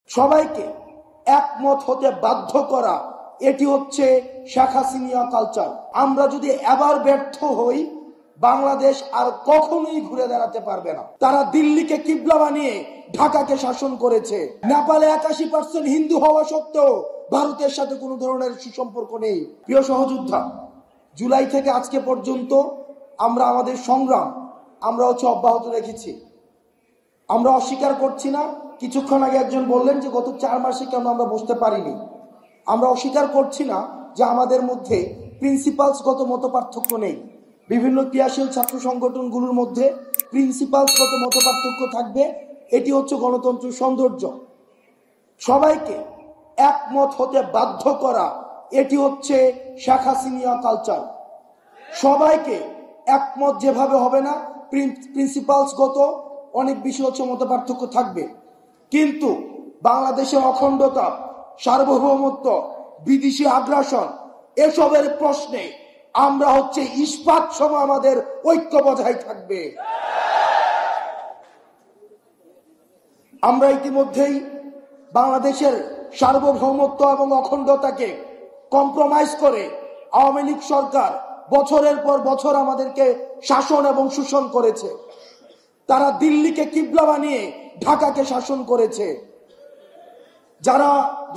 সবাইকে একমত হতে বাধ্য করা, এটি হচ্ছে শেখ হাসিনা কালচার। আমরা যদি এবার ব্যর্থ হই, বাংলাদেশ আর কখনোই ঘুরে দাঁড়াতে পারবে না। তারা দিল্লিকে কিবলা বানিয়ে ঢাকাকে শাসন করেছে। নেপালে 81% হিন্দু হওয়া সত্ত্বেও ভারতের সাথে কোনো ধরনের সুসম্পর্ক নেই। প্রিয় সহযোদ্ধা, জুলাই থেকে আজকে পর্যন্ত আমরা আমাদের সংগ্রাম অব্যাহত রেখেছি। আমরা অস্বীকার করছি না। কিছুক্ষণ আগে একজন বললেন যে গত 4 মাসে কেন আমরা বসতে পারিনি। আমরা অস্বীকার করছি না যে আমাদের মধ্যে প্রিন্সিপালসগত মতপার্থক্য নেই। বিভিন্ন ক্রিয়াশীল ছাত্র সংগঠনগুলোর মধ্যে প্রিন্সিপালসগত মতপার্থক্য থাকবে, এটি হচ্ছে গণতন্ত্রের সৌন্দর্য। সবাইকে একমত হতে বাধ্য করা, এটি হচ্ছে শেখ হাসিনা কালচার। সবাইকে একমত যেভাবে হবে না, প্রিন্সিপালসগত অনেক বিষয় হচ্ছে মতপার্থক্য থাকবে, কিন্তু বাংলাদেশের অখণ্ডতা, সার্বভৌমত্ব, বিদেশি আগ্রাসন এসবের প্রশ্নে আমরা হচ্ছে ইস্পাত সম আমাদের ঐক্য বজায় থাকবে। আমরা ইতিমধ্যেই বাংলাদেশের সার্বভৌমত্ব এবং অখণ্ডতাকে কম্প্রোমাইজ করে আওয়ামী লীগ সরকার বছরের পর বছর আমাদেরকে শাসন এবং শোষণ করেছে। তারা দিল্লিকে কিবলা বানিয়ে ঢাকাকে শাসন করেছে। যারা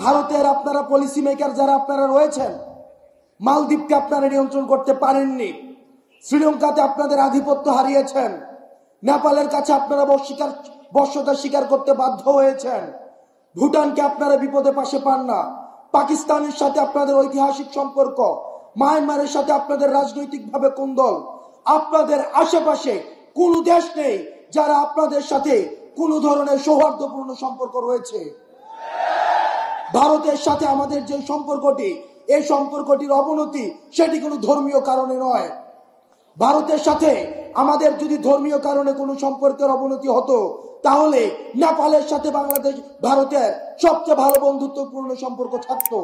ভারতের আপনারা পলিসি মেকার যারা আপনারা রয়েছেন, মালদ্বীপকে আপনারা নিয়ন্ত্রণ করতে পারেননি, শ্রীলঙ্কাতে আপনাদের আধিপত্য হারিয়েছেন, নেপালের কাছে আপনারা বর্ষতা স্বীকার করতে বাধ্য হয়েছেন, ভুটানকে আপনারা বিপদে পাশে পান না, পাকিস্তানের সাথে আপনাদের ঐতিহাসিক সম্পর্ক, মায়ানমারের সাথে আপনাদের রাজনৈতিকভাবে কোন্দল। আপনাদের আশেপাশে কোনো দেশ নেই যারা আপনাদের সাথে কোনো ধরনের সৌহার্দ্যপূর্ণ সম্পর্ক রয়েছে। ভারতের সাথে আমাদের যে সম্পর্কটি, এই সম্পর্কটির অবনতি সেটি কোনো ধর্মীয় কারণে নয়। ভারতের সাথে আমাদের যদি ধর্মীয় কারণে কোনো সম্পর্কের অবনতি হতো, তাহলে নেপালের সাথে ভারতের সবচেয়ে ভালো বন্ধুত্বপূর্ণ সম্পর্ক থাকতো।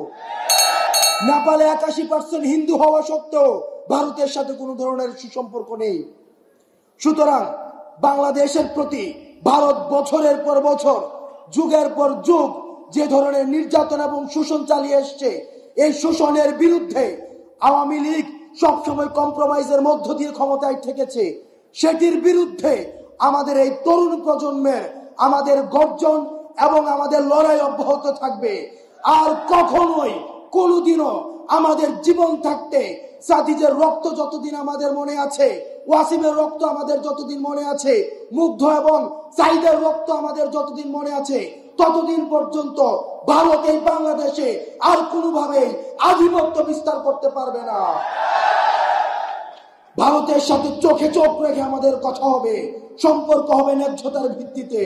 নেপালে 81% হিন্দু হওয়া সত্ত্বেও ভারতের সাথে কোনো ধরনের সুসম্পর্ক নেই। সুতরাং বাংলাদেশের প্রতি ভারত বছরের পর বছর, যুগের পর যুগ যে ধরনের নির্যাতন এবং শোষণ চালিয়ে এসছে, এই শোষণের বিরুদ্ধে আওয়ামী লীগ সবসময় কম্প্রোমাইজের মধ্য দিয়ে ক্ষমতায় থেকেছে। সেটির বিরুদ্ধে আমাদের এই তরুণ প্রজন্মের আমাদের গর্জন এবং আমাদের লড়াই অব্যাহত থাকবে। আর কখনোই কোনোদিনও আমাদের জীবন থাকতে সাদিজের রক্ত যতদিন আমাদের মনে আছে, ওয়াসিমের রক্ত আমাদের যতদিন মনে আছে, মুগ্ধ এবং সাইদের রক্ত আমাদের যতদিন মনে আছে, ততদিন পর্যন্ত ভারত এই বাংলাদেশে আর কোনোভাবেই আধিপত্য বিস্তার করতে পারবে না। ভারতের সাথে চোখে চোখ রেখে আমাদের কথা হবে, সম্পর্ক হবে ন্যায্যতার ভিত্তিতে।